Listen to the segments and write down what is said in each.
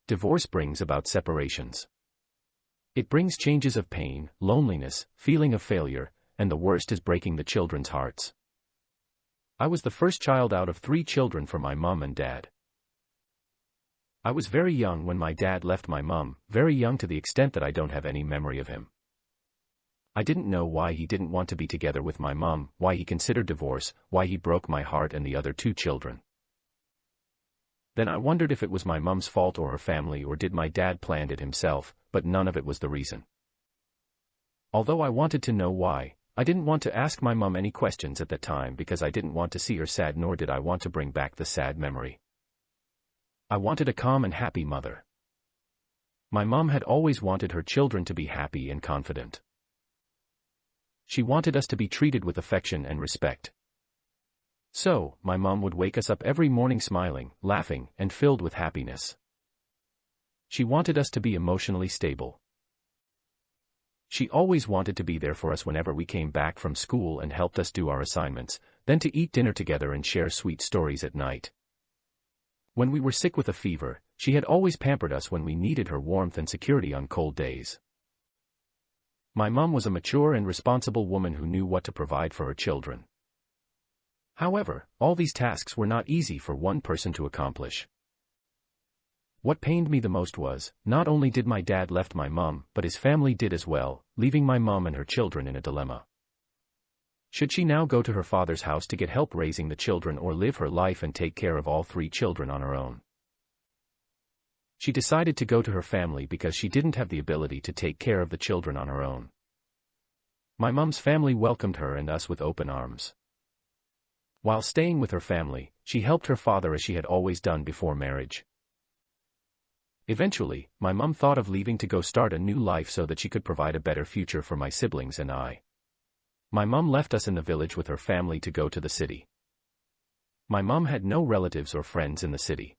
Divorce brings about separations. It brings changes of pain, loneliness, feeling of failure, and the worst is breaking the children's hearts. I was the first child out of 3 children for my mom and dad. I was very young when my dad left my mom, very young to the extent that I don't have any memory of him. I didn't know why he didn't want to be together with my mom, why he considered divorce, why he broke my heart and the other 2 children. Then I wondered if it was my mom's fault or her family, or did my dad plan it himself, but none of it was the reason. Although I wanted to know why, I didn't want to ask my mom any questions at that time because I didn't want to see her sad, nor did I want to bring back the sad memory. I wanted a calm and happy mother. My mom had always wanted her children to be happy and confident. She wanted us to be treated with affection and respect. So, my mom would wake us up every morning smiling, laughing, and filled with happiness. She wanted us to be emotionally stable. She always wanted to be there for us whenever we came back from school and helped us do our assignments, then to eat dinner together and share sweet stories at night. When we were sick with a fever, she had always pampered us when we needed her warmth and security on cold days. My mom was a mature and responsible woman who knew what to provide for her children. However, all these tasks were not easy for one person to accomplish. What pained me the most was, not only did my dad left my mom, but his family did as well, leaving my mom and her children in a dilemma. Should she now go to her father's house to get help raising the children, or live her life and take care of all 3 children on her own? She decided to go to her family because she didn't have the ability to take care of the children on her own. My mom's family welcomed her and us with open arms. While staying with her family, she helped her father as she had always done before marriage. Eventually, my mom thought of leaving to go start a new life so that she could provide a better future for my siblings and I. My mom left us in the village with her family to go to the city. My mom had no relatives or friends in the city.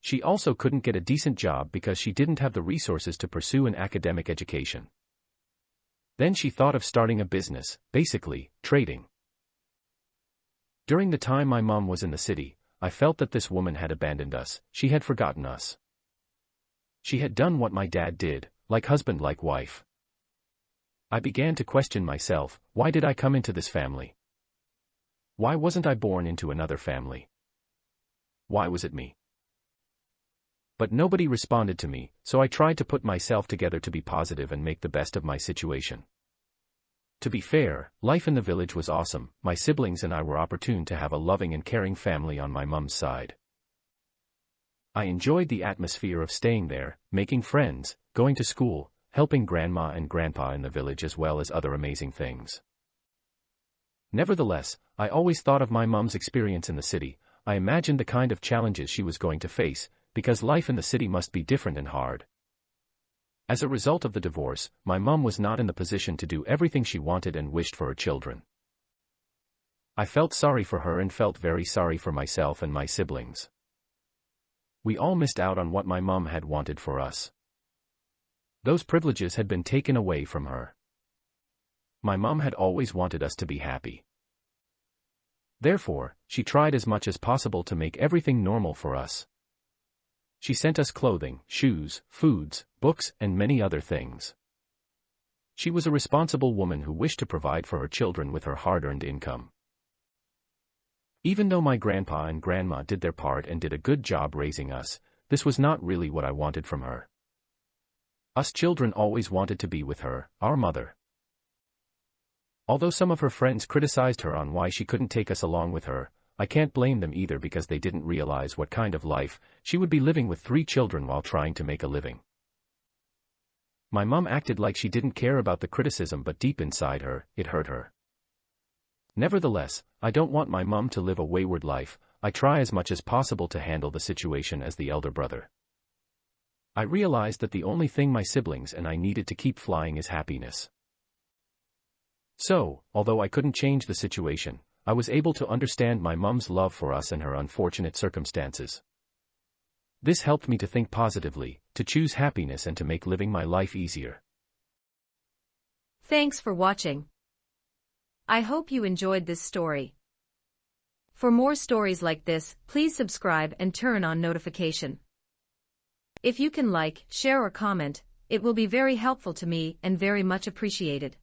She also couldn't get a decent job because she didn't have the resources to pursue an academic education. Then she thought of starting a business, basically, trading. During the time my mom was in the city, I felt that this woman had abandoned us, she had forgotten us. She had done what my dad did, like husband like wife. I began to question myself, why did I come into this family? Why wasn't I born into another family? Why was it me? But nobody responded to me, so I tried to put myself together to be positive and make the best of my situation. To be fair, life in the village was awesome. My siblings and I were opportune to have a loving and caring family on my mom's side. I enjoyed the atmosphere of staying there, making friends, going to school, helping grandma and grandpa in the village, as well as other amazing things. Nevertheless, I always thought of my mom's experience in the city. I imagined the kind of challenges she was going to face, because life in the city must be different and hard. As a result of the divorce, my mom was not in the position to do everything she wanted and wished for her children. I felt sorry for her and felt very sorry for myself and my siblings. We all missed out on what my mom had wanted for us. Those privileges had been taken away from her. My mom had always wanted us to be happy. Therefore, she tried as much as possible to make everything normal for us. She sent us clothing, shoes, foods, books, and many other things. She was a responsible woman who wished to provide for her children with her hard-earned income. Even though my grandpa and grandma did their part and did a good job raising us, this was not really what I wanted from her. Us children always wanted to be with her, our mother. Although some of her friends criticized her on why she couldn't take us along with her, I can't blame them either, because they didn't realize what kind of life she would be living with 3 children while trying to make a living. My mom acted like she didn't care about the criticism, but deep inside her, it hurt her. Nevertheless, I don't want my mom to live a wayward life. I try as much as possible to handle the situation as the elder brother. I realized that the only thing my siblings and I needed to keep flying is happiness. So, although I couldn't change the situation, I was able to understand my mom's love for us and her unfortunate circumstances. This helped me to think positively, to choose happiness, and to make living my life easier. Thanks for watching. I hope you enjoyed this story. For more stories like this, please subscribe and turn on notification. If you can like, share or comment, it will be very helpful to me and very much appreciated.